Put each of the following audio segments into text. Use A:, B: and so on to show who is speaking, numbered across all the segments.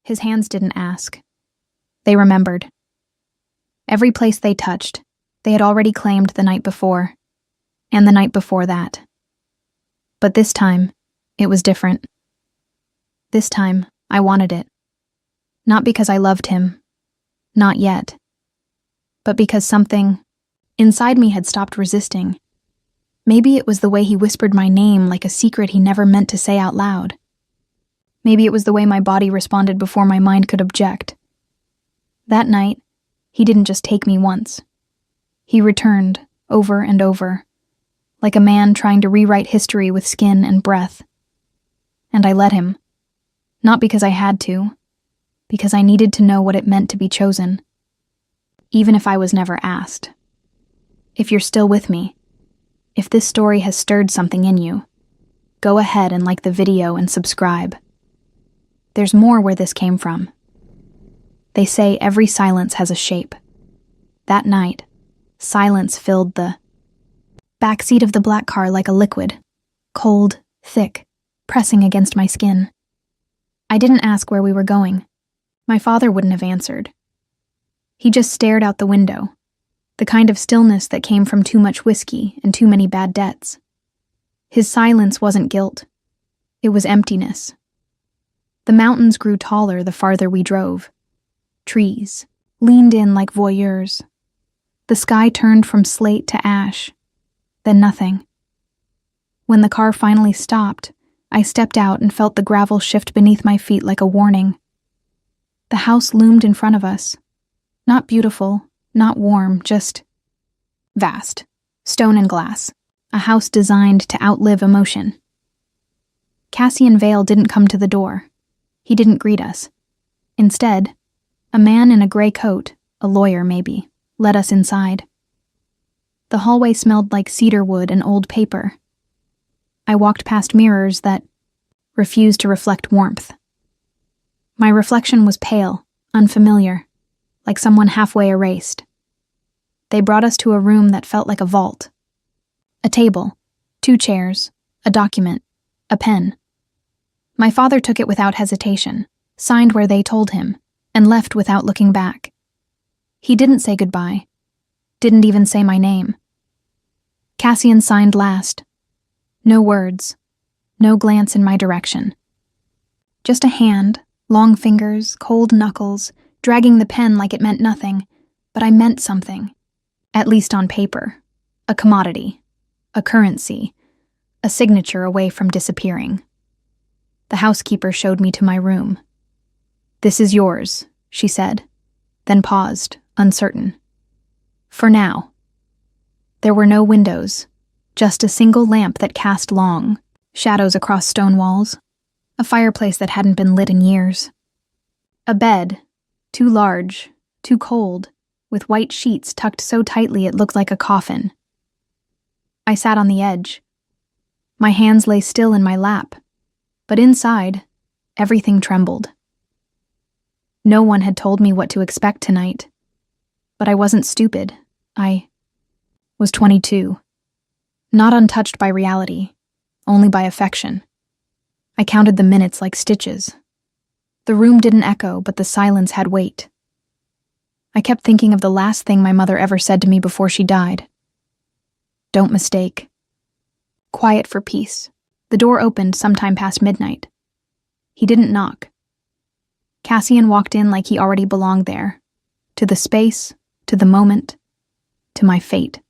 A: His hands didn't ask. They remembered. Every place they touched, they had already claimed the night before, and the night before that. But this time, it was different. This time, I wanted it. Not because I loved him. Not yet. But because something inside me had stopped resisting. Maybe it was the way he whispered my name like a secret he never meant to say out loud. Maybe it was the way my body responded before my mind could object. That night, he didn't just take me once. He returned, over and over, like a man trying to rewrite history with skin and breath. And I let him. Not because I had to, because I needed to know what it meant to be chosen, even if I was never asked. If you're still with me, if this story has stirred something in you, go ahead and like the video and subscribe. There's more where this came from. They say every silence has a shape. That night, silence filled the backseat of the black car like a liquid, cold, thick, pressing against my skin. I didn't ask where we were going. My father wouldn't have answered. He just stared out the window, the kind of stillness that came from too much whiskey and too many bad debts. His silence wasn't guilt. It was emptiness. The mountains grew taller the farther we drove. Trees leaned in like voyeurs. The sky turned from slate to ash, then nothing. When the car finally stopped, I stepped out and felt the gravel shift beneath my feet like a warning. The house loomed in front of us. Not beautiful, not warm, just vast. Stone and glass. A house designed to outlive emotion. Cassian Vale didn't come to the door. He didn't greet us. Instead, a man in a gray coat, a lawyer maybe, led us inside. The hallway smelled like cedar wood and old paper. I walked past mirrors that refused to reflect warmth. My reflection was pale, unfamiliar, like someone halfway erased. They brought us to a room that felt like a vault. A table, 2 chairs, a document, a pen. My father took it without hesitation, signed where they told him, and left without looking back. He didn't say goodbye, didn't even say my name. Cassian signed last. No words, no glance in my direction. Just a hand, long fingers, cold knuckles, dragging the pen like it meant nothing, but I meant something. At least on paper. A commodity. A currency. A signature away from disappearing. The housekeeper showed me to my room. "This is yours," she said, then paused, uncertain. "For now." There were no windows, just a single lamp that cast long shadows across stone walls, a fireplace that hadn't been lit in years. A bed, too large, too cold, with white sheets tucked so tightly it looked like a coffin. I sat on the edge. My hands lay still in my lap, but inside, everything trembled. No one had told me what to expect tonight, but I wasn't stupid. I was 22. Not untouched by reality, only by affection. I counted the minutes like stitches. The room didn't echo, but the silence had weight. I kept thinking of the last thing my mother ever said to me before she died. Don't mistake. Quiet for peace. The door opened sometime past midnight. He didn't knock. Cassian walked in like he already belonged there, to the space, to the moment, to my fate.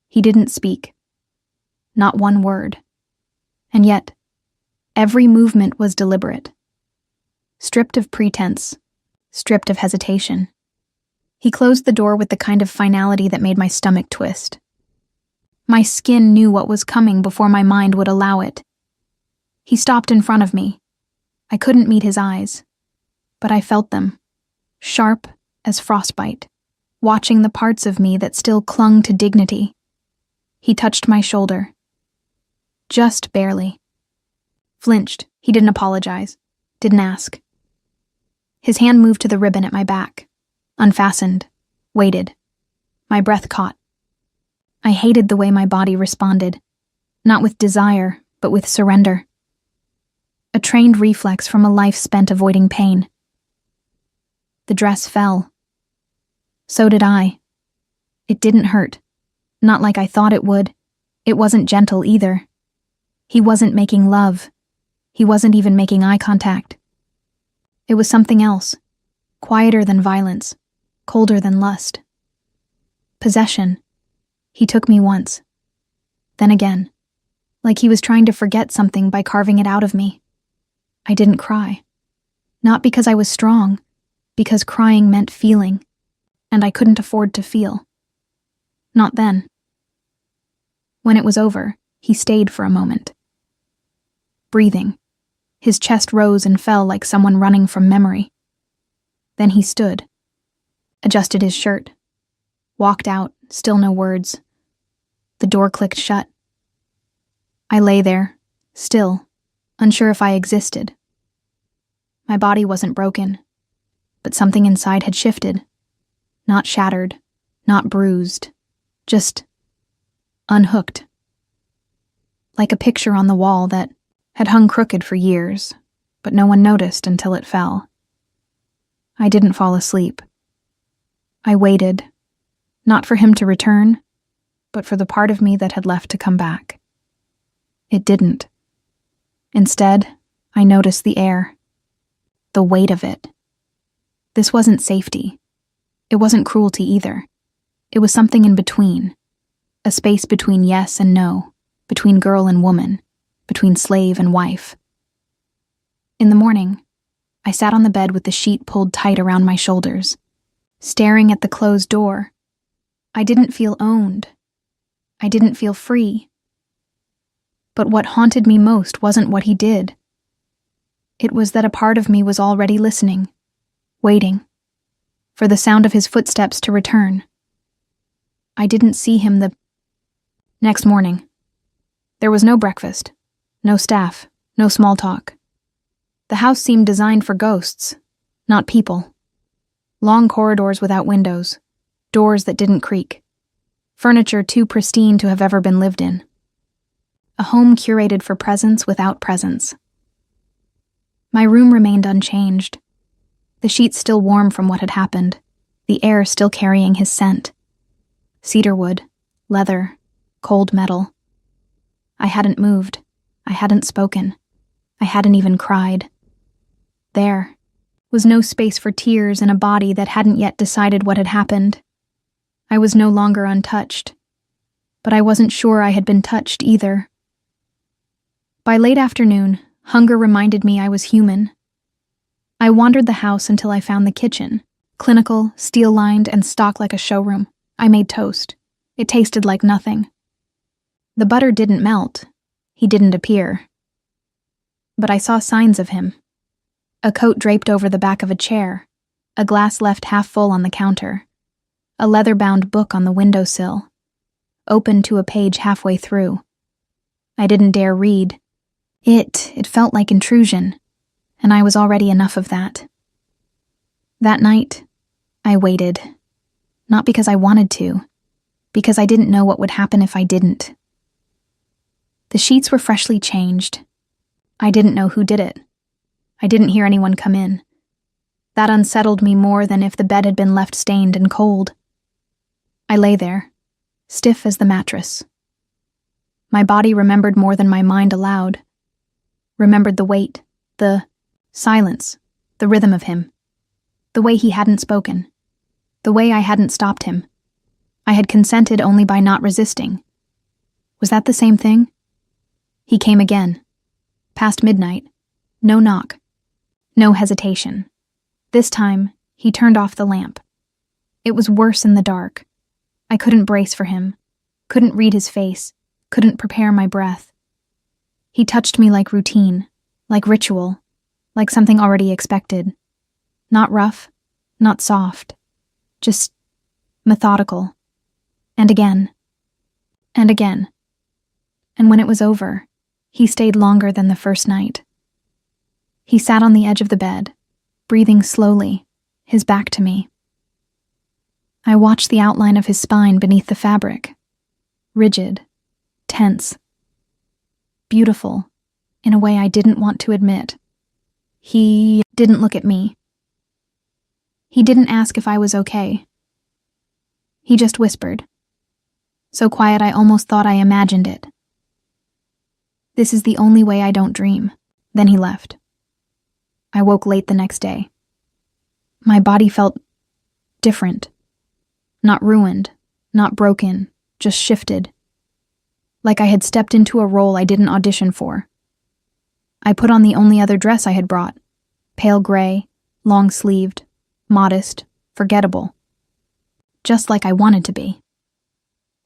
A: He didn't speak. Not one word. And yet, every movement was deliberate. Stripped of pretense, stripped of hesitation. He closed the door with the kind of finality that made my stomach twist. My skin knew what was coming before my mind would allow it. He stopped in front of me. I couldn't meet his eyes, but I felt them, sharp as frostbite, watching the parts of me that still clung to dignity. He touched my shoulder. Just barely. Flinched. He didn't apologize. Didn't ask. His hand moved to the ribbon at my back. Unfastened. Waited. My breath caught. I hated the way my body responded. Not with desire, but with surrender. A a trained reflex from a life spent avoiding pain. The dress fell. So did I. It didn't hurt. Not like I thought it would. It wasn't gentle either. He wasn't making love. He wasn't even making eye contact. It was something else, quieter than violence, colder than lust. Possession. He took me once. Then again, like he was trying to forget something by carving it out of me. I didn't cry. Not because I was strong, because crying meant feeling, and I couldn't afford to feel. Not then. When it was over, he stayed for a moment. Breathing. His chest rose and fell like someone running from memory. Then he stood, adjusted his shirt, walked out, still no words. The door clicked shut. I lay there, still, unsure if I existed. My body wasn't broken, but something inside had shifted. Not shattered, not bruised, just unhooked. Like a picture on the wall that had hung crooked for years, but no one noticed until it fell. I didn't fall asleep. I waited, not for him to return, but for the part of me that had left to come back. It didn't. Instead, I noticed the air, the weight of it. This wasn't safety. It wasn't cruelty either. It was something in between, a space between yes and no, between girl and woman, between slave and wife. In the morning, I sat on the bed with the sheet pulled tight around my shoulders, staring at the closed door. I didn't feel owned. I didn't feel free. But what haunted me most wasn't what he did. It was that a part of me was already listening, waiting, for the sound of his footsteps to return. I didn't see him the next morning. There was no breakfast, no staff, no small talk. The house seemed designed for ghosts, not people. Long corridors without windows, doors that didn't creak, furniture too pristine to have ever been lived in. A home curated for presence without presence. My room remained unchanged. The sheets still warm from what had happened, the air still carrying his scent. Cedarwood, leather, cold metal. I hadn't moved. I hadn't spoken. I hadn't even cried. There was no space for tears in a body that hadn't yet decided what had happened. I was no longer untouched, but I wasn't sure I had been touched either. By late afternoon, hunger reminded me I was human. I wandered the house until I found the kitchen, clinical, steel-lined, and stocked like a showroom. I made toast. It tasted like nothing. The butter didn't melt. He didn't appear. But I saw signs of him. A coat draped over the back of a chair, a glass left half full on the counter, a leather-bound book on the windowsill, open to a page halfway through. I didn't dare read. It felt like intrusion, and I was already enough of that. That night, I waited. Not because I wanted to, because I didn't know what would happen if I didn't. The sheets were freshly changed. I didn't know who did it. I didn't hear anyone come in. That unsettled me more than if the bed had been left stained and cold. I lay there, stiff as the mattress. My body remembered more than my mind allowed. Remembered the weight, the silence, the rhythm of him. The way he hadn't spoken. The way I hadn't stopped him. I had consented only by not resisting. Was that the same thing? He came again. Past midnight. No knock. No hesitation. This time, he turned off the lamp. It was worse in the dark. I couldn't brace for him. Couldn't read his face. Couldn't prepare my breath. He touched me like routine, like ritual, like something already expected. Not rough, not soft. Just methodical. And again. And again. And when it was over, he stayed longer than the first night. He sat on the edge of the bed, breathing slowly, his back to me. I watched the outline of his spine beneath the fabric. Rigid, tense. Beautiful, in a way I didn't want to admit. He didn't look at me. He didn't ask if I was okay. He just whispered, so quiet I almost thought I imagined it. "This is the only way I don't dream." Then he left. I woke late the next day. My body felt different. Not ruined, not broken, just shifted. Like I had stepped into a role I didn't audition for. I put on the only other dress I had brought, pale gray, long-sleeved, modest, forgettable. Just like I wanted to be.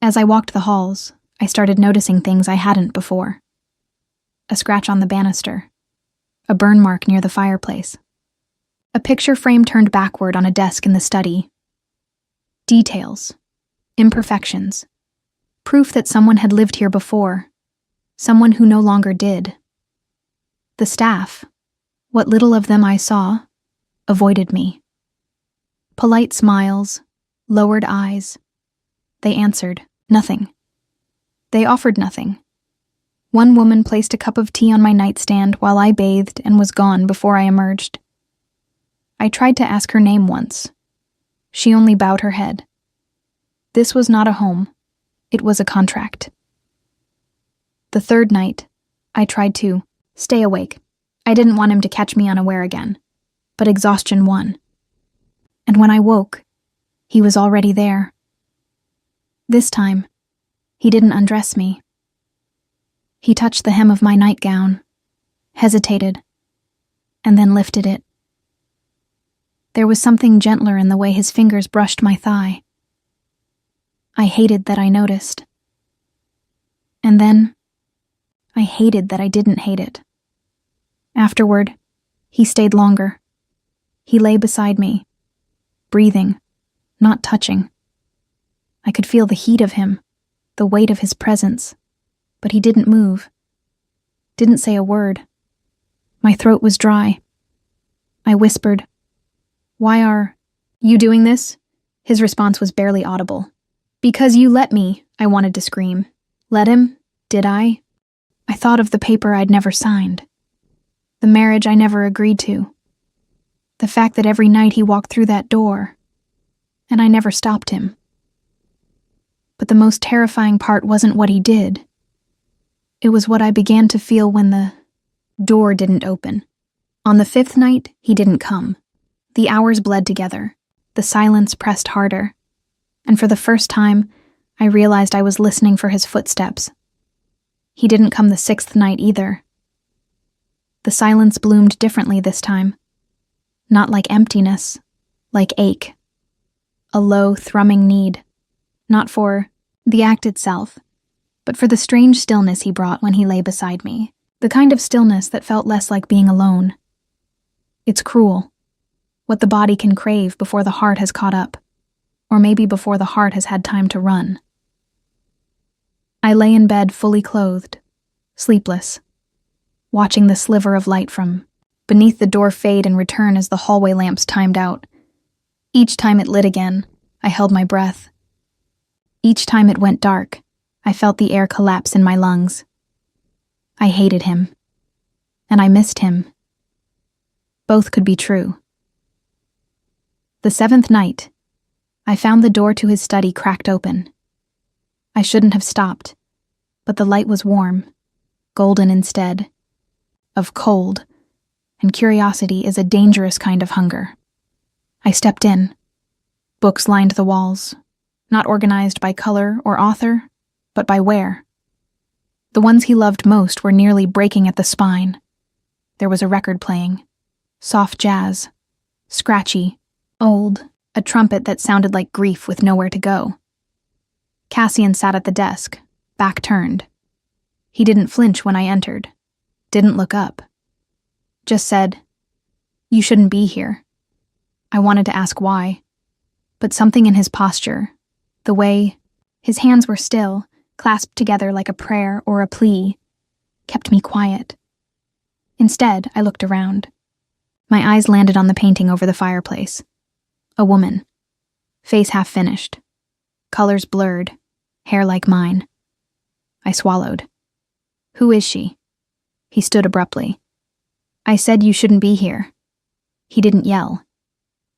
A: As I walked the halls, I started noticing things I hadn't before. A scratch on the banister. A burn mark near the fireplace. A picture frame turned backward on a desk in the study. Details. Imperfections. Proof that someone had lived here before. Someone who no longer did. The staff, what little of them I saw, avoided me. Polite smiles, lowered eyes. They answered, nothing. They offered nothing. One woman placed a cup of tea on my nightstand while I bathed and was gone before I emerged. I tried to ask her name once. She only bowed her head. This was not a home. It was a contract. The third night, I tried to stay awake. I didn't want him to catch me unaware again, but exhaustion won. And when I woke, he was already there. This time, he didn't undress me. He touched the hem of my nightgown, hesitated, and then lifted it. There was something gentler in the way his fingers brushed my thigh. I hated that I noticed. And then, I hated that I didn't hate it. Afterward, he stayed longer. He lay beside me, breathing, not touching. I could feel the heat of him, the weight of his presence, but he didn't move. Didn't say a word. My throat was dry. I whispered, "Why are you doing this?" His response was barely audible. "Because you let me," I wanted to scream. Let him? Did I? I thought of the paper I'd never signed. The marriage I never agreed to. The fact that every night he walked through that door, and I never stopped him. But the most terrifying part wasn't what he did. It was what I began to feel when the door didn't open. On the fifth night, he didn't come. The hours bled together. The silence pressed harder. And for the first time, I realized I was listening for his footsteps. He didn't come the sixth night either. The silence bloomed differently this time. Not like emptiness, like ache. A low, thrumming need. Not for the act itself, but for the strange stillness he brought when he lay beside me. The kind of stillness that felt less like being alone. It's cruel. What the body can crave before the heart has caught up. Or maybe before the heart has had time to run. I lay in bed fully clothed, sleepless, watching the sliver of light from beneath the door fade and return as the hallway lamps timed out. Each time it lit again, I held my breath. Each time it went dark, I felt the air collapse in my lungs. I hated him, and I missed him. Both could be true. The seventh night, I found the door to his study cracked open. I shouldn't have stopped, but the light was warm, golden instead of cold, and curiosity is a dangerous kind of hunger. I stepped in. Books lined the walls, not organized by color or author, but by where. The ones he loved most were nearly breaking at the spine. There was a record playing, soft jazz, scratchy, old, a trumpet that sounded like grief with nowhere to go. Cassian sat at the desk, back turned. He didn't flinch when I entered, didn't look up. Just said, "You shouldn't be here." I wanted to ask why, but something in his posture, the way his hands were still, clasped together like a prayer or a plea, kept me quiet. Instead, I looked around. My eyes landed on the painting over the fireplace. A woman, face half finished, colors blurred, hair like mine. I swallowed. Who is she? He stood abruptly. I said you shouldn't be here. He didn't yell.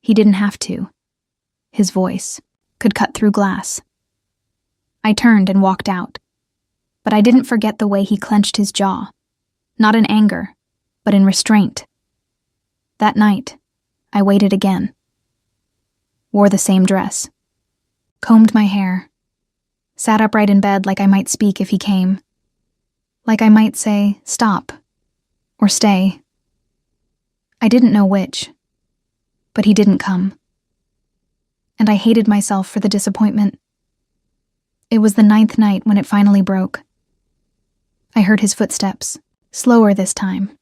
A: He didn't have to. His voice could cut through glass. I turned and walked out. But I didn't forget the way he clenched his jaw. Not in anger, but in restraint. That night, I waited again. Wore the same dress. Combed my hair. Sat upright in bed like I might speak if he came. Like I might say, stop, or stay. I didn't know which, but he didn't come. And I hated myself for the disappointment. It was the 9th night when it finally broke. I heard his footsteps, slower this time.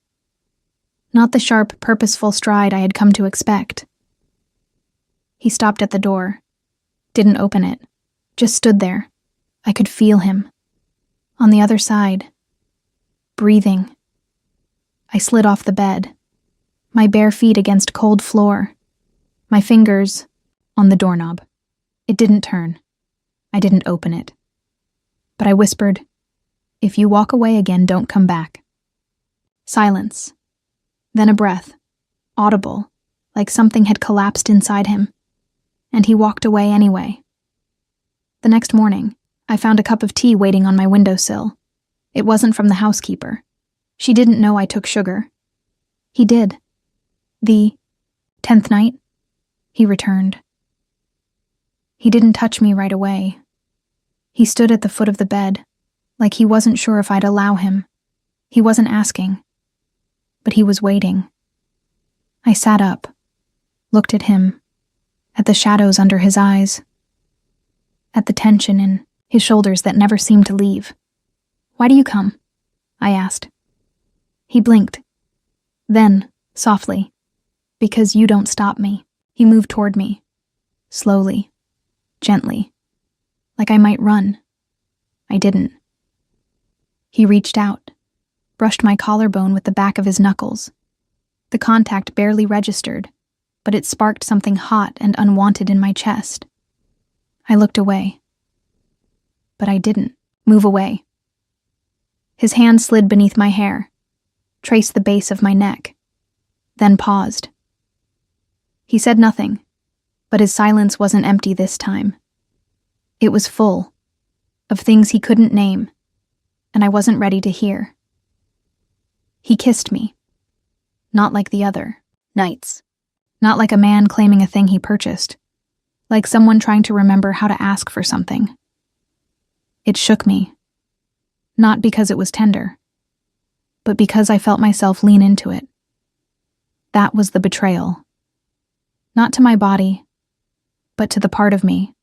A: Not the sharp, purposeful stride I had come to expect. He stopped at the door, didn't open it, just stood there. I could feel him. On the other side. Breathing. I slid off the bed, my bare feet against cold floor, my fingers on the doorknob. It didn't turn. I didn't open it. But I whispered, if you walk away again, don't come back. Silence. Then a breath, audible, like something had collapsed inside him. And he walked away anyway. The next morning, I found a cup of tea waiting on my windowsill. It wasn't from the housekeeper. She didn't know I took sugar. He did. The 10th night, he returned. He didn't touch me right away. He stood at the foot of the bed, like he wasn't sure if I'd allow him. He wasn't asking, but he was waiting. I sat up, looked at him, at the shadows under his eyes, at the tension in his shoulders that never seemed to leave. Why do you come? I asked. He blinked. Then, softly, because you don't stop me. He moved toward me, slowly, gently, like I might run. I didn't. He reached out, brushed my collarbone with the back of his knuckles. The contact barely registered, but it sparked something hot and unwanted in my chest. I looked away. But I didn't move away. His hand slid beneath my hair, traced the base of my neck, then paused. He said nothing, but his silence wasn't empty this time. It was full of things he couldn't name, and I wasn't ready to hear. He kissed me, not like the other nights, not like a man claiming a thing he purchased, like someone trying to remember how to ask for something. It shook me, not because it was tender, but because I felt myself lean into it. That was the betrayal. Not to my body, but to the part of me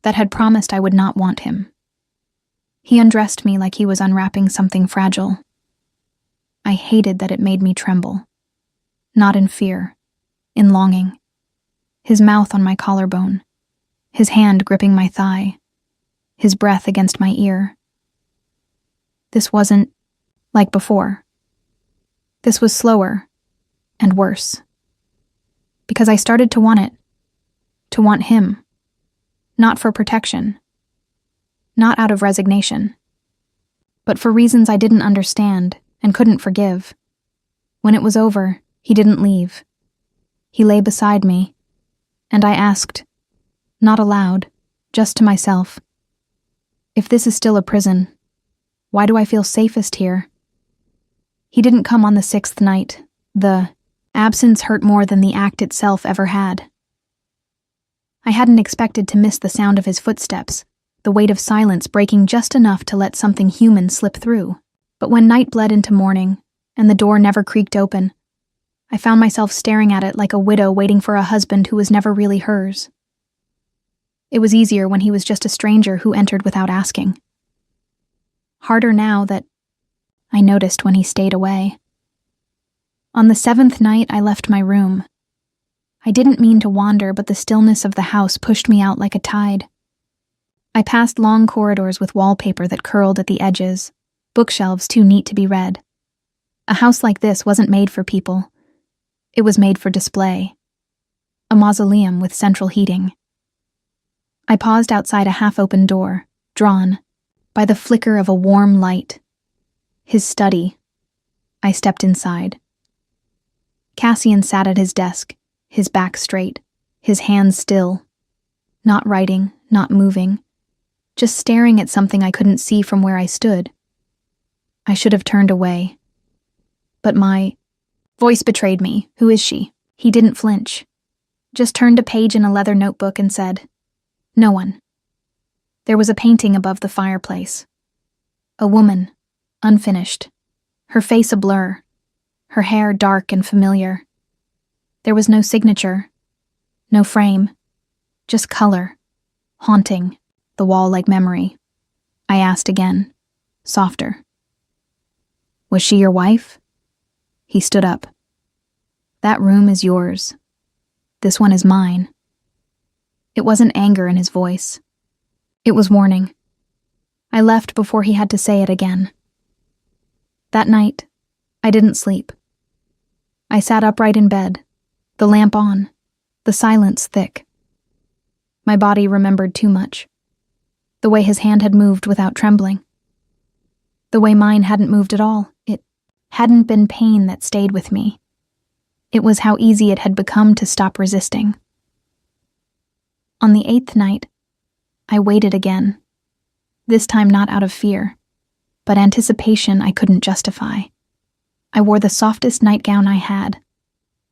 A: that had promised I would not want him. He undressed me like he was unwrapping something fragile. I hated that it made me tremble. Not in fear, in longing. His mouth on my collarbone, his hand gripping my thigh, his breath against my ear. This wasn't like before. This was slower and worse. Because I started to want it. To want him. Not for protection. Not out of resignation. But for reasons I didn't understand and couldn't forgive. When it was over, he didn't leave. He lay beside me, and I asked, not aloud, just to myself, if this is still a prison, why do I feel safest here? He didn't come on the 6th night. The absence hurt more than the act itself ever had. I hadn't expected to miss the sound of his footsteps, the weight of silence breaking just enough to let something human slip through. But when night bled into morning, and the door never creaked open, I found myself staring at it like a widow waiting for a husband who was never really hers. It was easier when he was just a stranger who entered without asking. Harder now that I noticed when he stayed away. On the 7th night, I left my room. I didn't mean to wander, but the stillness of the house pushed me out like a tide. I passed long corridors with wallpaper that curled at the edges, bookshelves too neat to be read. A house like this wasn't made for people. It was made for display. A mausoleum with central heating. I paused outside a half-open door, drawn by the flicker of a warm light. His study. I stepped inside. Cassian sat at his desk, his back straight, his hands still. Not writing, not moving, just staring at something I couldn't see from where I stood. I should have turned away. But my voice betrayed me. Who is she? He didn't flinch. Just turned a page in a leather notebook and said, "No one." There was a painting above the fireplace. A woman, unfinished, her face a blur, her hair dark and familiar. There was no signature, no frame, just color, haunting the wall like memory. I asked again, softer. "Was she your wife?" He stood up. "That room is yours. This one is mine." It wasn't anger in his voice. It was warning. I left before he had to say it again. That night, I didn't sleep. I sat upright in bed, the lamp on, the silence thick. My body remembered too much. The way his hand had moved without trembling. The way mine hadn't moved at all. It hadn't been pain that stayed with me. It was how easy it had become to stop resisting. On the 8th night, I waited again. This time not out of fear, but anticipation I couldn't justify. I wore the softest nightgown I had.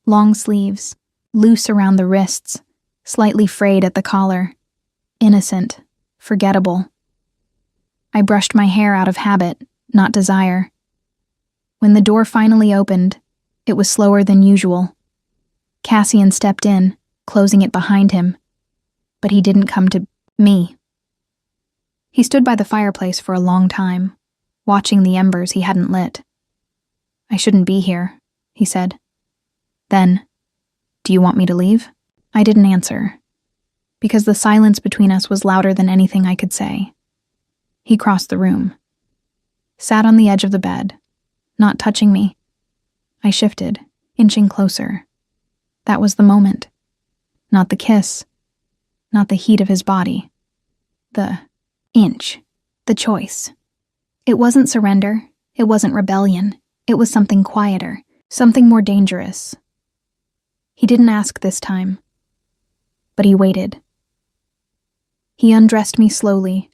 A: Long sleeves, loose around the wrists, slightly frayed at the collar. Innocent, forgettable. I brushed my hair out of habit, not desire. When the door finally opened, it was slower than usual. Cassian stepped in, closing it behind him. But he didn't come to me. He stood by the fireplace for a long time, watching the embers he hadn't lit. "I shouldn't be here," he said. Then, "Do you want me to leave?" I didn't answer, because the silence between us was louder than anything I could say. He crossed the room, sat on the edge of the bed, not touching me. I shifted, inching closer. That was the moment. Not the kiss, not the heat of his body. The inch, the choice. It wasn't surrender, it wasn't rebellion, it was something quieter, something more dangerous. He didn't ask this time, but he waited. He undressed me slowly,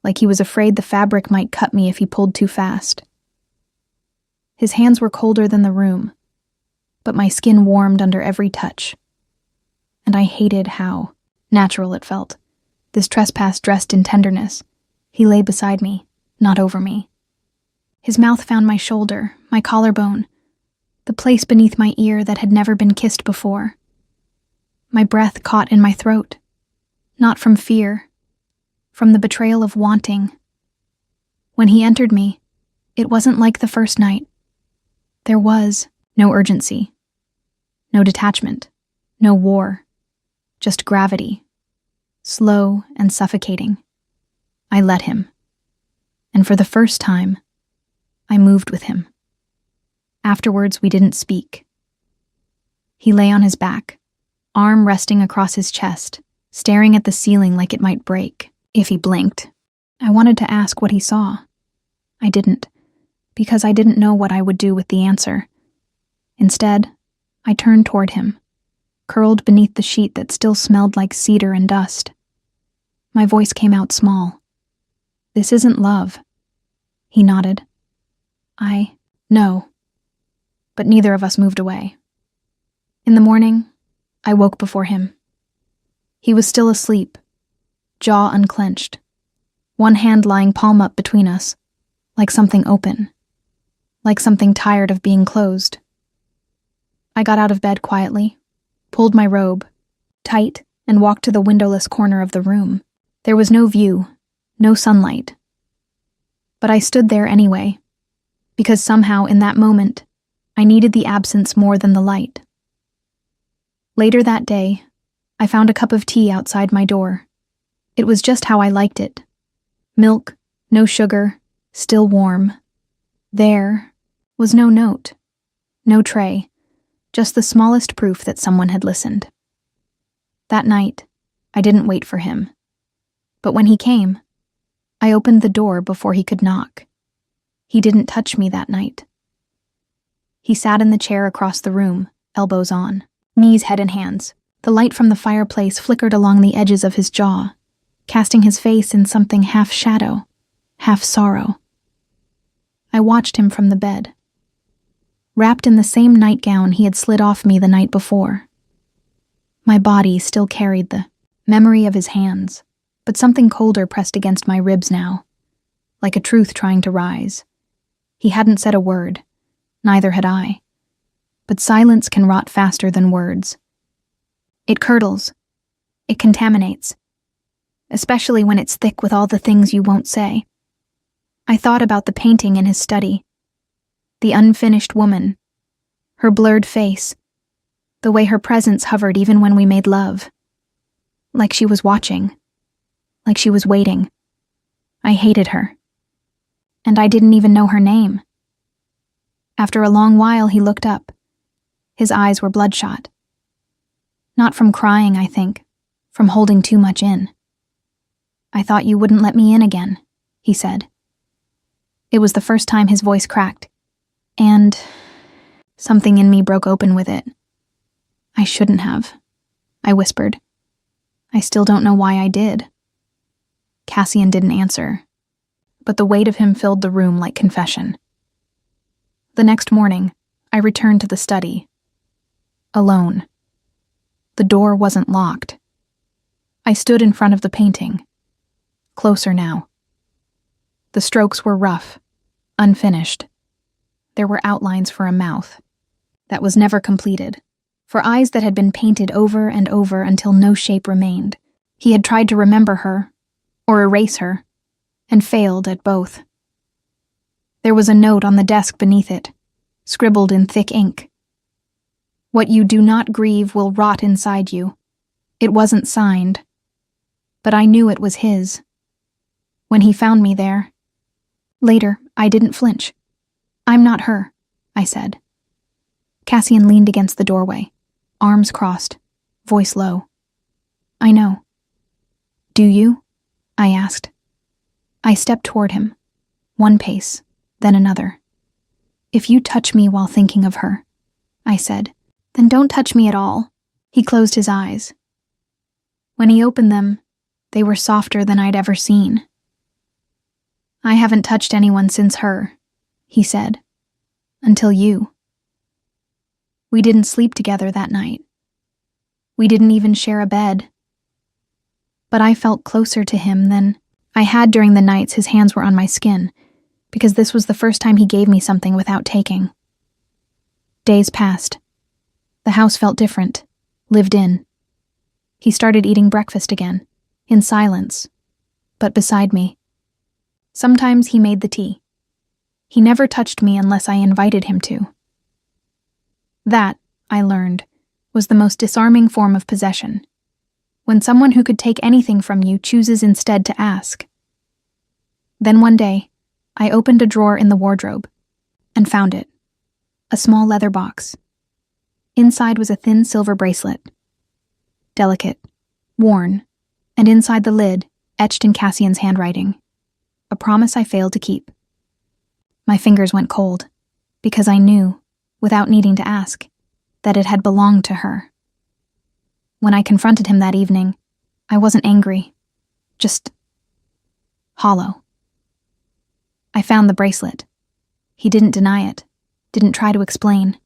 A: like he was afraid the fabric might cut me if he pulled too fast. His hands were colder than the room, but my skin warmed under every touch. And I hated how natural it felt. This trespass dressed in tenderness. He lay beside me, not over me. His mouth found my shoulder, my collarbone, the place beneath my ear that had never been kissed before. My breath caught in my throat, not from fear, from the betrayal of wanting. When he entered me, it wasn't like the first night. There was no urgency, no detachment, no war, just gravity. Slow and suffocating. I let him. And for the first time, I moved with him. Afterwards, we didn't speak. He lay on his back, arm resting across his chest, staring at the ceiling like it might break if he blinked. I wanted to ask what he saw. I didn't, because I didn't know what I would do with the answer. Instead, I turned toward him, curled beneath the sheet that still smelled like cedar and dust. My voice came out small. "This isn't love." He nodded. "I know." But neither of us moved away. In the morning, I woke before him. He was still asleep, jaw unclenched, one hand lying palm up between us, like something open, like something tired of being closed. I got out of bed quietly, pulled my robe, tight, and walked to the windowless corner of the room. There was no view, no sunlight. But I stood there anyway, because somehow in that moment, I needed the absence more than the light. Later that day, I found a cup of tea outside my door. It was just how I liked it. Milk, no sugar, still warm. There was no note, no tray, just the smallest proof that someone had listened. That night, I didn't wait for him. But when he came, I opened the door before he could knock. He didn't touch me that night. He sat in the chair across the room, elbows on, knees head in hands. The light from the fireplace flickered along the edges of his jaw, casting his face in something half shadow, half sorrow. I watched him from the bed, wrapped in the same nightgown he had slid off me the night before. My body still carried the memory of his hands, but something colder pressed against my ribs now, like a truth trying to rise. He hadn't said a word, neither had I. But silence can rot faster than words. It curdles. It contaminates. Especially when it's thick with all the things you won't say. I thought about the painting in his study. The unfinished woman. Her blurred face. The way her presence hovered even when we made love. Like she was watching. Like she was waiting. I hated her. And I didn't even know her name. After a long while, he looked up. His eyes were bloodshot. Not from crying, I think, from holding too much in. "I thought you wouldn't let me in again," he said. It was the first time his voice cracked, and something in me broke open with it. "I shouldn't have," I whispered. "I still don't know why I did." Cassian didn't answer, but the weight of him filled the room like confession. The next morning, I returned to the study. Alone. The door wasn't locked. I stood in front of the painting. Closer now. The strokes were rough, unfinished. There were outlines for a mouth that was never completed, for eyes that had been painted over and over until no shape remained. He had tried to remember her, or erase her, and failed at both. There was a note on the desk beneath it, scribbled in thick ink. "What you do not grieve will rot inside you." It wasn't signed, but I knew it was his. When he found me there. Later, I didn't flinch. "I'm not her," I said. Cassian leaned against the doorway, arms crossed, voice low. "I know." "Do you?" I asked. I stepped toward him, one pace, then another. "If you touch me while thinking of her," I said, "then don't touch me at all." He closed his eyes. When he opened them, they were softer than I'd ever seen. "I haven't touched anyone since her," he said, "until you." We didn't sleep together that night. We didn't even share a bed. But I felt closer to him than I had during the nights his hands were on my skin, because this was the first time he gave me something without taking. Days passed. The house felt different, lived in. He started eating breakfast again, in silence, but beside me. Sometimes he made the tea. He never touched me unless I invited him to. That, I learned, was the most disarming form of possession. When someone who could take anything from you chooses instead to ask. Then one day, I opened a drawer in the wardrobe and found it. A small leather box. Inside was a thin silver bracelet. Delicate, worn, and inside the lid, etched in Cassian's handwriting. A promise I failed to keep. My fingers went cold, because I knew, without needing to ask, that it had belonged to her. When I confronted him that evening, I wasn't angry, just hollow. I found the bracelet. He didn't deny it, didn't try to explain.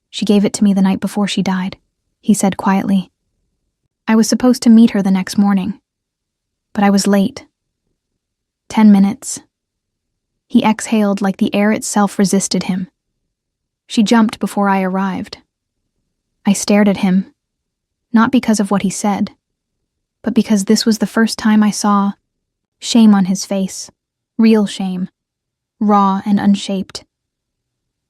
A: "She gave it to me the night before she died," he said quietly. "I was supposed to meet her the next morning, but I was late. 10 minutes. He exhaled like the air itself resisted him. She jumped before I arrived. I stared at him, not because of what he said, but because this was the first time I saw shame on his face, real shame, raw and unshaped.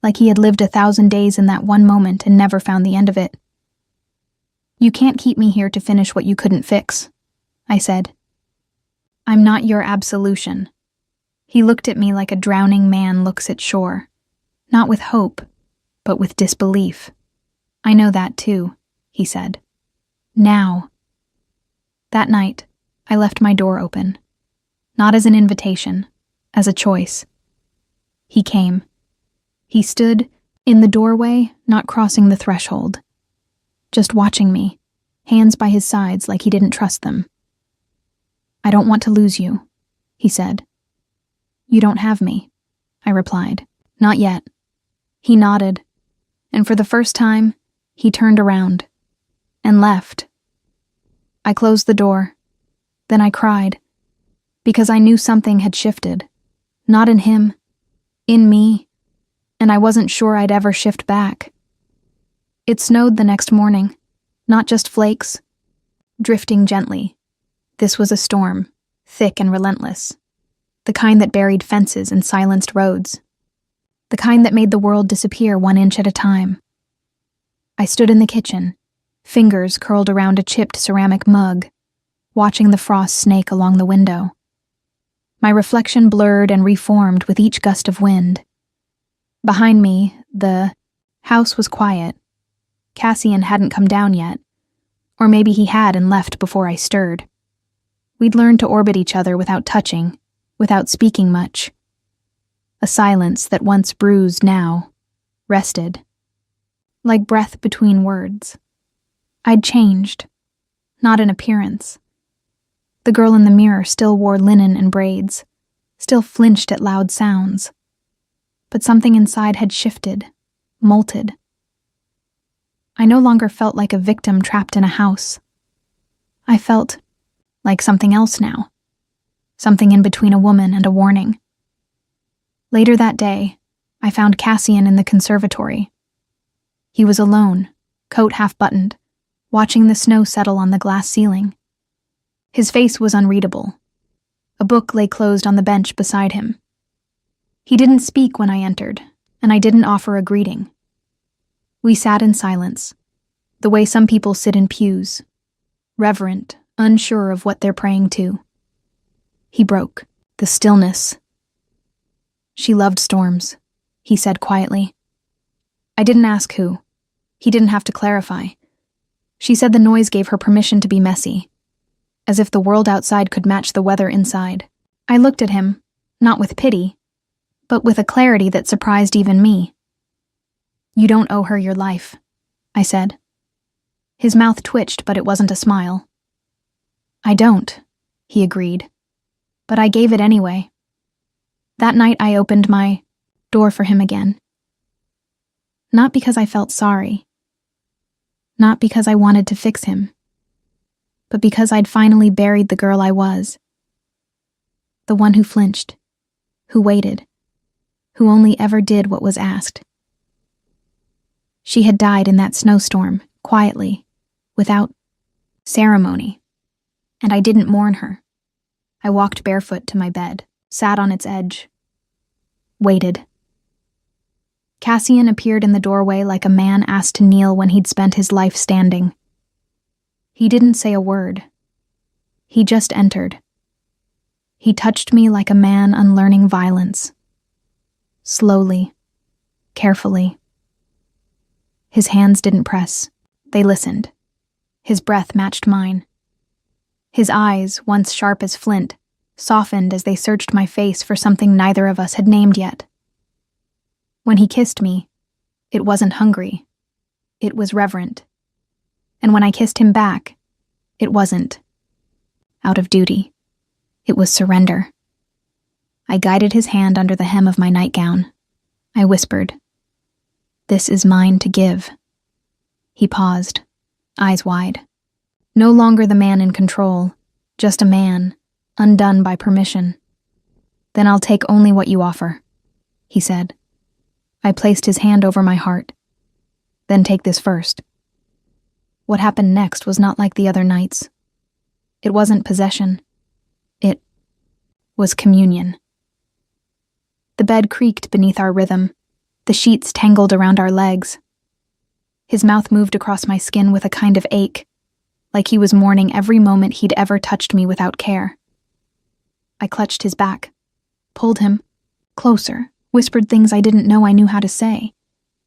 A: Like he had lived 1,000 days in that one moment and never found the end of it. "You can't keep me here to finish what you couldn't fix," I said. "I'm not your absolution." He looked at me like a drowning man looks at shore, not with hope, but with disbelief. "I know that too," he said. "Now." That night, I left my door open, not as an invitation, as a choice. He came. He stood, In the doorway, not crossing the threshold. Just watching me, hands by his sides like he didn't trust them. "I don't want to lose you," he said. "You don't have me," I replied. "Not yet." He nodded, and for the first time, he turned around and left. I closed the door. Then I cried, because I knew something had shifted. Not in him, in me, and I wasn't sure I'd ever shift back. It snowed the next morning, not just flakes, drifting gently. This was a storm, thick and relentless, the kind that buried fences and silenced roads, the kind that made the world disappear 1 inch at a time. I stood in the kitchen, fingers curled around a chipped ceramic mug, watching the frost snake along the window. My reflection blurred and reformed with each gust of wind. Behind me, the house was quiet. Cassian hadn't come down yet, or maybe he had and left before I stirred. We'd learned to orbit each other without touching, without speaking much. A silence that once bruised now rested, like breath between words. I'd changed, not in appearance. The girl in the mirror still wore linen and braids, still flinched at loud sounds. But something inside had shifted, molted. I no longer felt like a victim trapped in a house. I felt like something else now, something in between a woman and a warning. Later that day, I found Cassian in the conservatory. He was alone, coat half buttoned, watching the snow settle on the glass ceiling. His face was unreadable. A book lay closed on the bench beside him. He didn't speak when I entered, and I didn't offer a greeting. We sat in silence, the way some people sit in pews, reverent, unsure of what they're praying to. He broke the stillness. "She loved storms," he said quietly. I didn't ask who. He didn't have to clarify. She said the noise gave her permission to be messy, as if the world outside could match the weather inside. I looked at him, not with pity, but with a clarity that surprised even me. "You don't owe her your life," I said. His mouth twitched, but it wasn't a smile. "I don't," he agreed, but I gave it anyway. That night I opened my door for him again. Not because I felt sorry, not because I wanted to fix him, but because I'd finally buried the girl I was. The one who flinched, who waited, who only ever did what was asked. She had died in that snowstorm, quietly, without ceremony, and I didn't mourn her. I walked barefoot to my bed, sat on its edge, waited. Cassian appeared in the doorway like a man asked to kneel when he'd spent his life standing. He didn't say a word. He just entered. He touched me like a man unlearning violence. Slowly, carefully. His hands didn't press. They listened. His breath matched mine. His eyes, once sharp as flint, softened as they searched my face for something neither of us had named yet. When he kissed me, it wasn't hungry. It was reverent. And when I kissed him back, it wasn't out of duty. It was surrender. I guided his hand under the hem of my nightgown. I whispered, "This is mine to give." He paused, eyes wide. No longer the man in control, just a man, undone by permission. "Then I'll take only what you offer," he said. I placed his hand over my heart. "Then take this first." What happened next was not like the other nights. It wasn't possession. It was communion. The bed creaked beneath our rhythm. The sheets tangled around our legs. His mouth moved across my skin with a kind of ache, like he was mourning every moment he'd ever touched me without care. I clutched his back, pulled him closer, whispered things I didn't know I knew how to say.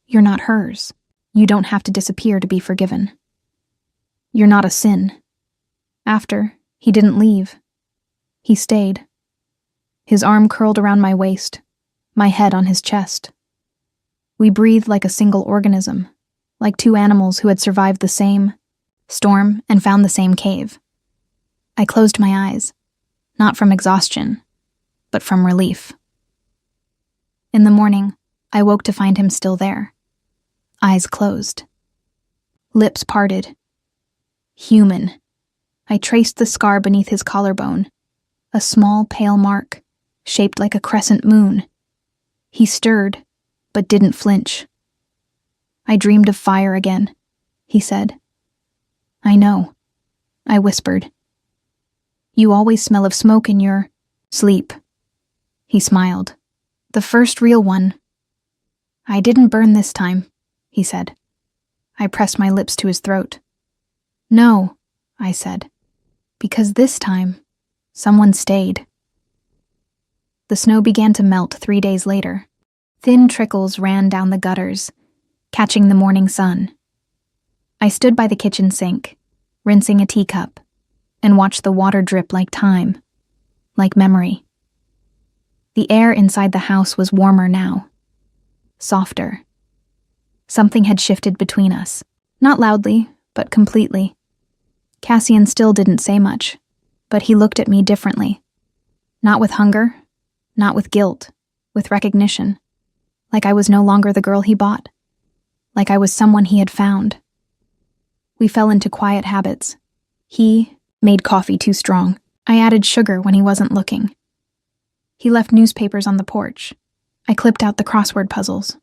A: "You're not hers. You don't have to disappear to be forgiven. You're not a sin." After, he didn't leave. He stayed. His arm curled around my waist, my head on his chest. We breathed like a single organism, like two animals who had survived the same storm and found the same cave. I closed my eyes, not from exhaustion, but from relief. In the morning, I woke to find him still there, eyes closed, lips parted. Human. I traced the scar beneath his collarbone, a small pale mark, shaped like a crescent moon. He stirred, but didn't flinch. I dreamed of fire again, he said. I know, I whispered. You always smell of smoke in your sleep. He smiled. The first real one. I didn't burn this time, he said. I pressed my lips to his throat. No, I said, because this time, someone stayed. The snow began to melt 3 days later. Thin trickles ran down the gutters, catching the morning sun. I stood by the kitchen sink, rinsing a teacup, and watched the water drip like time, like memory. The air inside the house was warmer now, softer. Something had shifted between us, not loudly, but completely. Cassian still didn't say much, but he looked at me differently. Not with hunger, not with guilt, with recognition. Like I was no longer the girl he bought. Like I was someone he had found. We fell into quiet habits. He made coffee too strong. I added sugar when he wasn't looking. He left newspapers on the porch. I clipped out the crossword puzzles.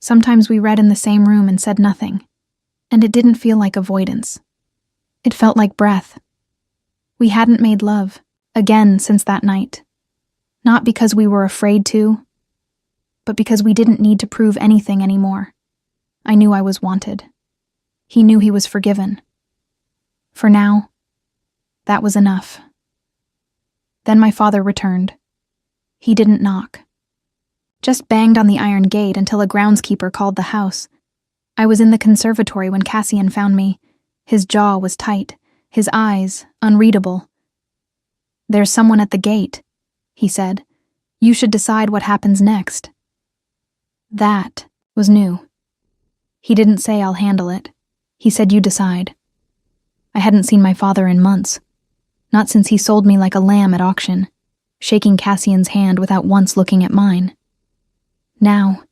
A: Sometimes we read in the same room and said nothing, and it didn't feel like avoidance. It felt like breath. We hadn't made love, again since that night. Not because we were afraid to, but because we didn't need to prove anything anymore. I knew I was wanted. He knew he was forgiven. For now, that was enough. Then my father returned. He didn't knock. Just banged on the iron gate until a groundskeeper called the house. I was in the conservatory when Cassian found me. His jaw was tight, his eyes unreadable. There's someone at the gate, he said. You should decide what happens next. That was new. He didn't say I'll handle it. He said you decide. I hadn't seen my father in months. Not since he sold me like a lamb at auction, shaking Cassian's hand without once looking at mine. Now,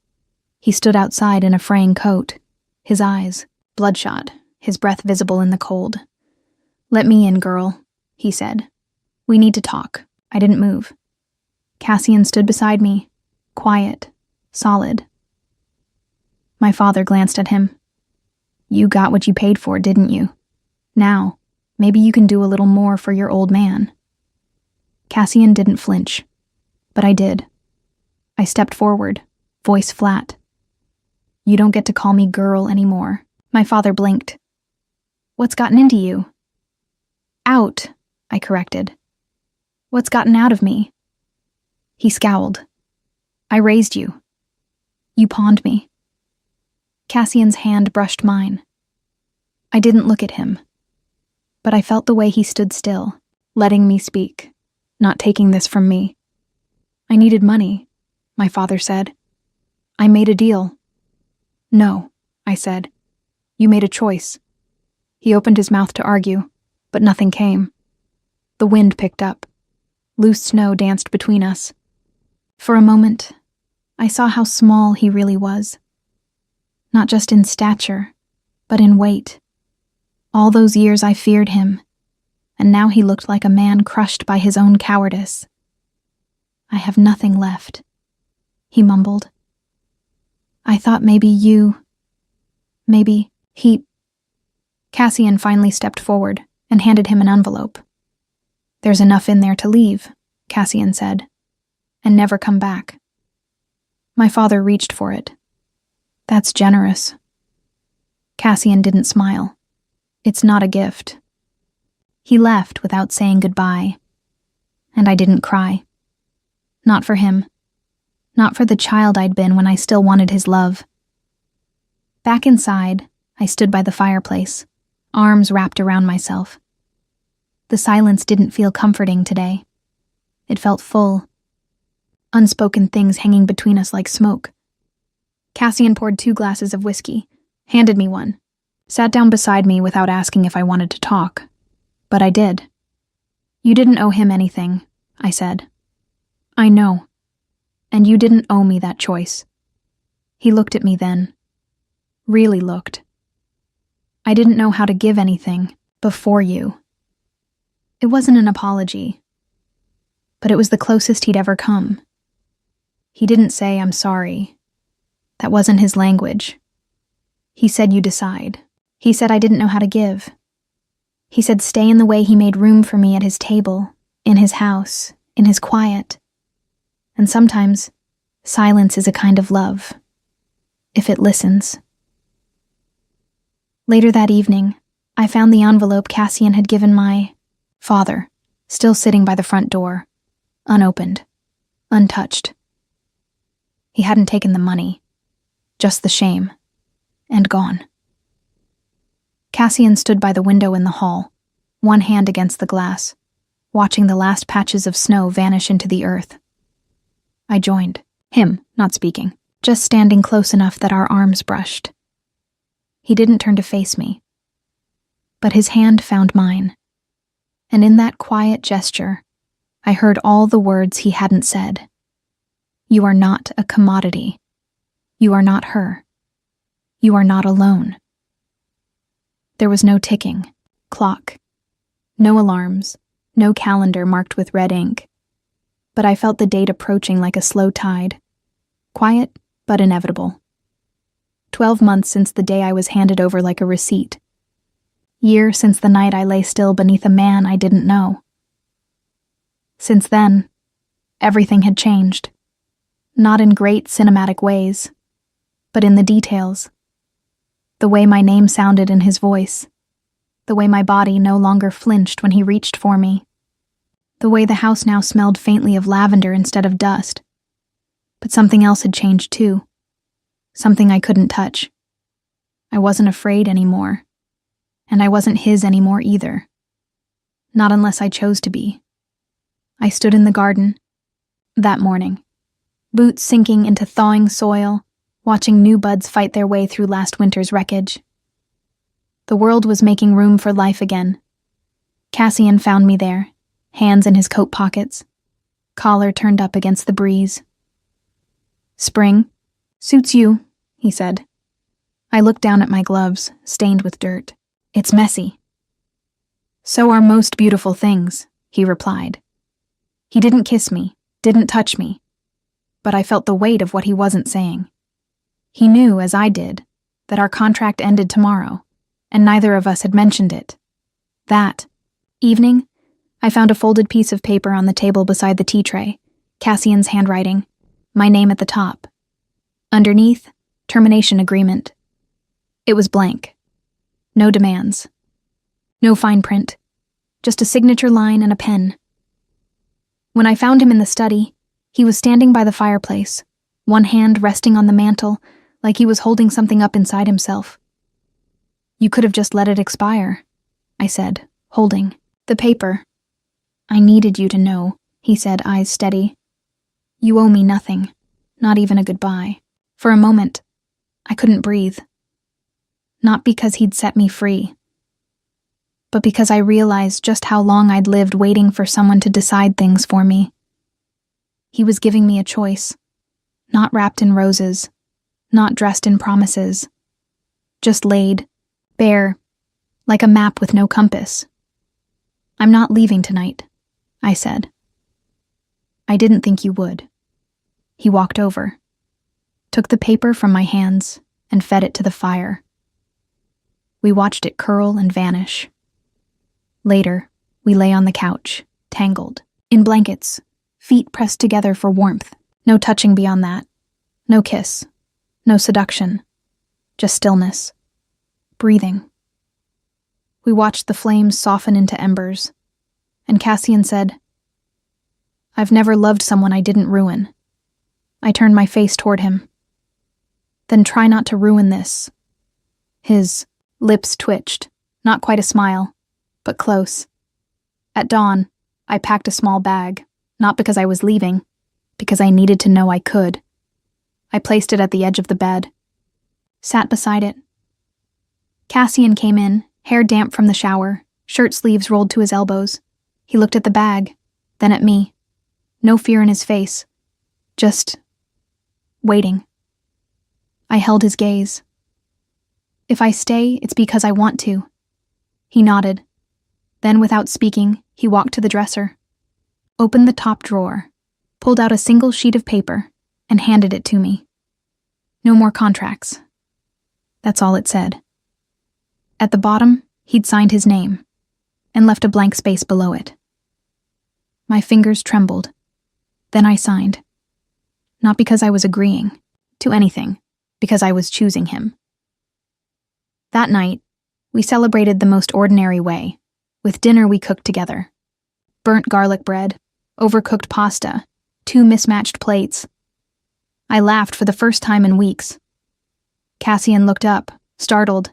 A: he stood outside in a fraying coat, his eyes bloodshot, his breath visible in the cold. Let me in, girl, he said. We need to talk. I didn't move. Cassian stood beside me, quiet, solid. My father glanced at him. You got what you paid for, didn't you? Now, maybe you can do a little more for your old man. Cassian didn't flinch, but I did. I stepped forward, voice flat. You don't get to call me girl anymore. My father blinked. What's gotten into you? Out, I corrected. What's gotten out of me? He scowled. I raised you. You pawned me. Cassian's hand brushed mine. I didn't look at him, but I felt the way he stood still, letting me speak, not taking this from me. I needed money, my father said. I made a deal. No, I said. You made a choice. He opened his mouth to argue, but nothing came. The wind picked up. Loose snow danced between us. For a moment, I saw how small he really was. Not just in stature, but in weight. All those years I feared him, and now he looked like a man crushed by his own cowardice. I have nothing left, he mumbled. I thought maybe he... Cassian finally stepped forward and handed him an envelope. There's enough in there to leave, Cassian said, and never come back. My father reached for it. That's generous. Cassian didn't smile. It's not a gift. He left without saying goodbye. And I didn't cry. Not for him. Not for the child I'd been when I still wanted his love. Back inside, I stood by the fireplace, arms wrapped around myself. The silence didn't feel comforting today. It felt full. Unspoken things hanging between us like smoke. Cassian poured 2 glasses of whiskey, handed me one, sat down beside me without asking if I wanted to talk. But I did. "You didn't owe him anything," I said. "I know. And you didn't owe me that choice." He looked at me then. Really looked. "I didn't know how to give anything before you." It wasn't an apology, but it was the closest he'd ever come. He didn't say, "I'm sorry." That wasn't his language. He said, "You decide." He said I didn't know how to give. He said stay in the way he made room for me at his table, in his house, in his quiet. And sometimes, silence is a kind of love, if it listens. Later that evening, I found the envelope Cassian had given my father, still sitting by the front door, unopened, untouched. He hadn't taken the money, just the shame, and gone. Cassian stood by the window in the hall, one hand against the glass, watching the last patches of snow vanish into the earth. I joined, him not speaking, just standing close enough that our arms brushed. He didn't turn to face me, but his hand found mine, and in that quiet gesture, I heard all the words he hadn't said. You are not a commodity. You are not her. You are not alone. There was no ticking clock, no alarms, no calendar marked with red ink, but I felt the date approaching like a slow tide, quiet but inevitable. 12 months since the day I was handed over like a receipt. Year since the night I lay still beneath a man I didn't know. Since then, everything had changed. Not in great cinematic ways, but in the details. The way my name sounded in his voice. The way my body no longer flinched when he reached for me. The way the house now smelled faintly of lavender instead of dust. But something else had changed too. Something I couldn't touch. I wasn't afraid anymore. And I wasn't his anymore either. Not unless I chose to be. I stood in the garden, that morning, boots sinking into thawing soil, watching new buds fight their way through last winter's wreckage. The world was making room for life again. Cassian found me there, hands in his coat pockets, collar turned up against the breeze. "Spring, suits you," he said. I looked down at my gloves, stained with dirt. "It's messy." "So are most beautiful things," he replied. He didn't kiss me, didn't touch me, but I felt the weight of what he wasn't saying. He knew, as I did, that our contract ended tomorrow, and neither of us had mentioned it. That evening, I found a folded piece of paper on the table beside the tea tray, Cassian's handwriting, my name at the top. Underneath, termination agreement. It was blank. No demands. No fine print. Just a signature line and a pen. When I found him in the study, he was standing by the fireplace, one hand resting on the mantel, like he was holding something up inside himself. "You could have just let it expire," I said, holding the paper. "I needed you to know," he said, eyes steady. "You owe me nothing, not even a goodbye." For a moment, I couldn't breathe. Not because he'd set me free, but because I realized just how long I'd lived waiting for someone to decide things for me. He was giving me a choice, not wrapped in roses, not dressed in promises, just laid, bare, like a map with no compass. "I'm not leaving tonight," I said. "I didn't think you would." He walked over, took the paper from my hands, and fed it to the fire. We watched it curl and vanish. Later, we lay on the couch, tangled, in blankets, feet pressed together for warmth. No touching beyond that. No kiss. No seduction. Just stillness. Breathing. We watched the flames soften into embers, and Cassian said, "I've never loved someone I didn't ruin." I turned my face toward him. "Then try not to ruin this." His lips twitched, not quite a smile, but close. At dawn, I packed a small bag, not because I was leaving, because I needed to know I could. I placed it at the edge of the bed, sat beside it. Cassian came in, hair damp from the shower, shirt sleeves rolled to his elbows. He looked at the bag, then at me. No fear in his face. Just waiting. I held his gaze. If I stay, it's because I want to. He nodded. Then, without speaking, he walked to the dresser, opened the top drawer, pulled out a single sheet of paper, and handed it to me. No more contracts. That's all it said. At the bottom, he'd signed his name, and left a blank space below it. My fingers trembled. Then I signed. Not because I was agreeing to anything, because I was choosing him. That night, we celebrated the most ordinary way, with dinner we cooked together. Burnt garlic bread, overcooked pasta, 2 mismatched plates. I laughed for the first time in weeks. Cassian looked up, startled.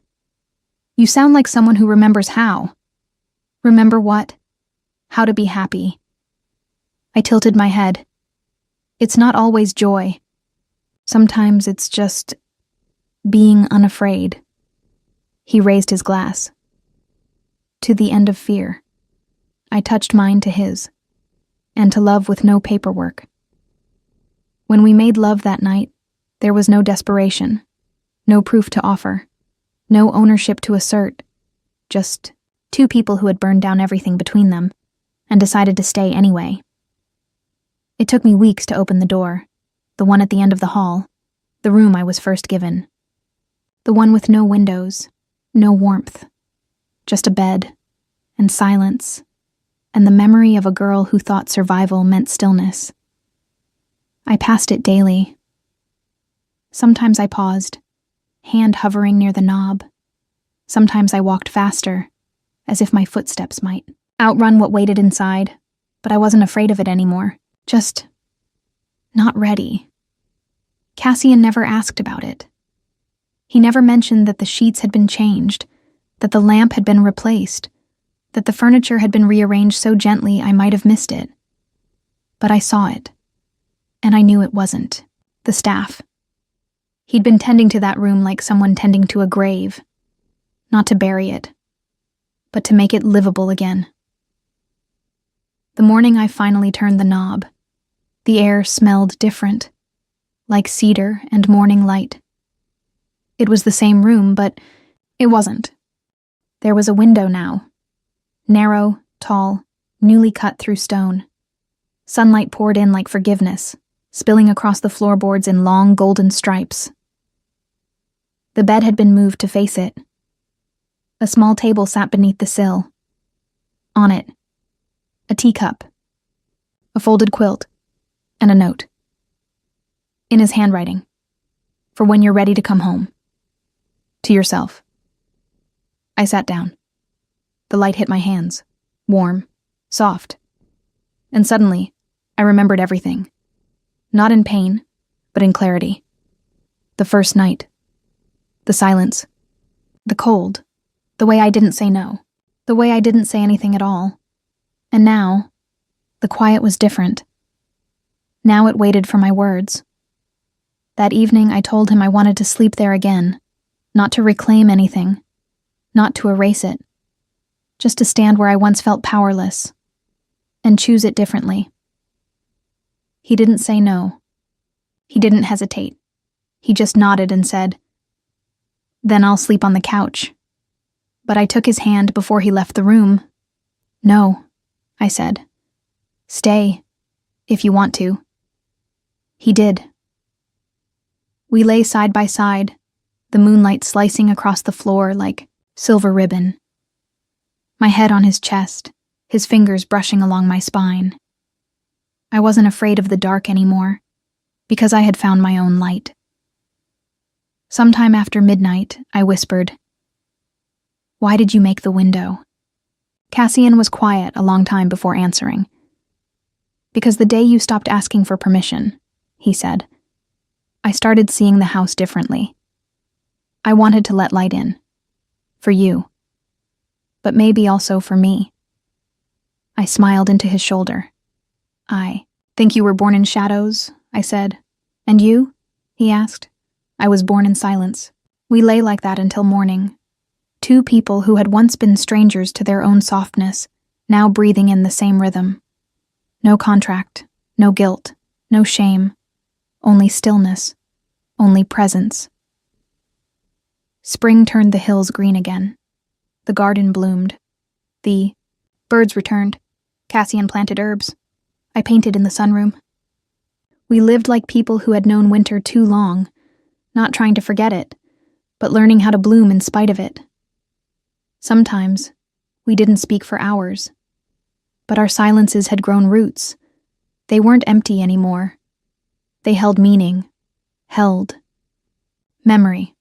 A: You sound like someone who remembers how. Remember what? How to be happy. I tilted my head. It's not always joy. Sometimes it's just being unafraid. He raised his glass. To the end of fear. I touched mine to his, and to love with no paperwork. When we made love that night, there was no desperation, no proof to offer, no ownership to assert, just 2 people who had burned down everything between them and decided to stay anyway. It took me weeks to open the door, the one at the end of the hall, the room I was first given. The one with no windows, no warmth, just a bed, and silence, and the memory of a girl who thought survival meant stillness. I passed it daily. Sometimes I paused, hand hovering near the knob. Sometimes I walked faster, as if my footsteps might outrun what waited inside, but I wasn't afraid of it anymore. Just not ready. Cassian never asked about it. He never mentioned that the sheets had been changed, that the lamp had been replaced, that the furniture had been rearranged so gently I might have missed it. But I saw it, and I knew it wasn't the staff. He'd been tending to that room like someone tending to a grave, not to bury it, but to make it livable again. The morning I finally turned the knob, the air smelled different, like cedar and morning light. It was the same room, but it wasn't. There was a window now. Narrow, tall, newly cut through stone. Sunlight poured in like forgiveness, spilling across the floorboards in long golden stripes. The bed had been moved to face it. A small table sat beneath the sill. On it, a teacup, a folded quilt, and a note. In his handwriting, for when you're ready to come home. To yourself. I sat down. The light hit my hands, warm, soft. And suddenly, I remembered everything. Not in pain, but in clarity. The first night. The silence. The cold. The way I didn't say no. The way I didn't say anything at all. And now, the quiet was different. Now it waited for my words. That evening I told him I wanted to sleep there again, not to reclaim anything, not to erase it, just to stand where I once felt powerless, and choose it differently. He didn't say no. He didn't hesitate. He just nodded and said, "Then I'll sleep on the couch." But I took his hand before he left the room. "No," I said. "Stay, if you want to." He did. We lay side by side, the moonlight slicing across the floor like silver ribbon. My head on his chest, his fingers brushing along my spine. I wasn't afraid of the dark anymore, because I had found my own light. Sometime after midnight, I whispered, "Why did you make the window?" Cassian was quiet a long time before answering. "Because the day you stopped asking for permission," he said, "I started seeing the house differently. I wanted to let light in. For you. But maybe also for me." I smiled into his shoulder. "I think you were born in shadows," I said. "And you?" he asked. I was born in silence. We lay like that until morning. Two people who had once been strangers to their own softness, now breathing in the same rhythm. No contract, no guilt, no shame, only stillness, only presence. Spring turned the hills green again. The garden bloomed. The birds returned. Cassian planted herbs. I painted in the sunroom. We lived like people who had known winter too long, not trying to forget it, but learning how to bloom in spite of it. Sometimes, we didn't speak for hours, but our silences had grown roots. They weren't empty anymore. They held meaning, held memory,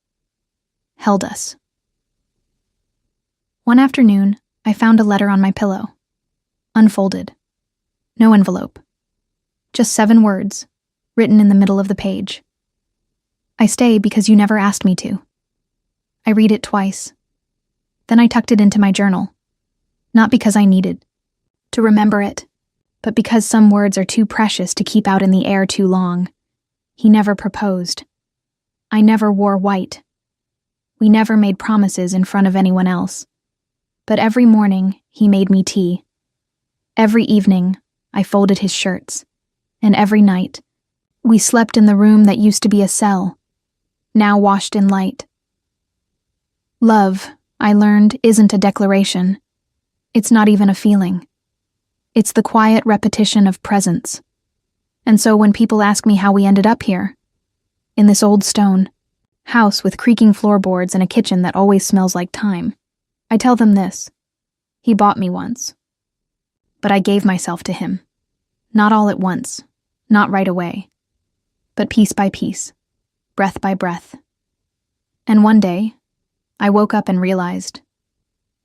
A: held us. One afternoon, I found a letter on my pillow. Unfolded. No envelope. Just 7 words, written in the middle of the page. I stay because you never asked me to. I read it twice. Then I tucked it into my journal. Not because I needed to remember it, but because some words are too precious to keep out in the air too long. He never proposed. I never wore white. We never made promises in front of anyone else. But every morning, he made me tea. Every evening, I folded his shirts. And every night, we slept in the room that used to be a cell, now washed in light. Love, I learned, isn't a declaration. It's not even a feeling. It's the quiet repetition of presence. And so when people ask me how we ended up here, in this old stone house with creaking floorboards and a kitchen that always smells like thyme, I tell them this: he bought me once. But I gave myself to him. Not all at once, not right away, but piece by piece, breath by breath. And one day, I woke up and realized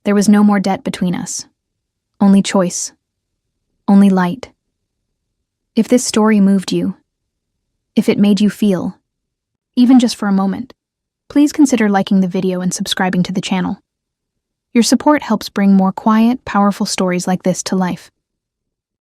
A: there was no more debt between us, only choice, only light. If this story moved you, if it made you feel, even just for a moment, please consider liking the video and subscribing to the channel. Your support helps bring more quiet, powerful stories like this to life.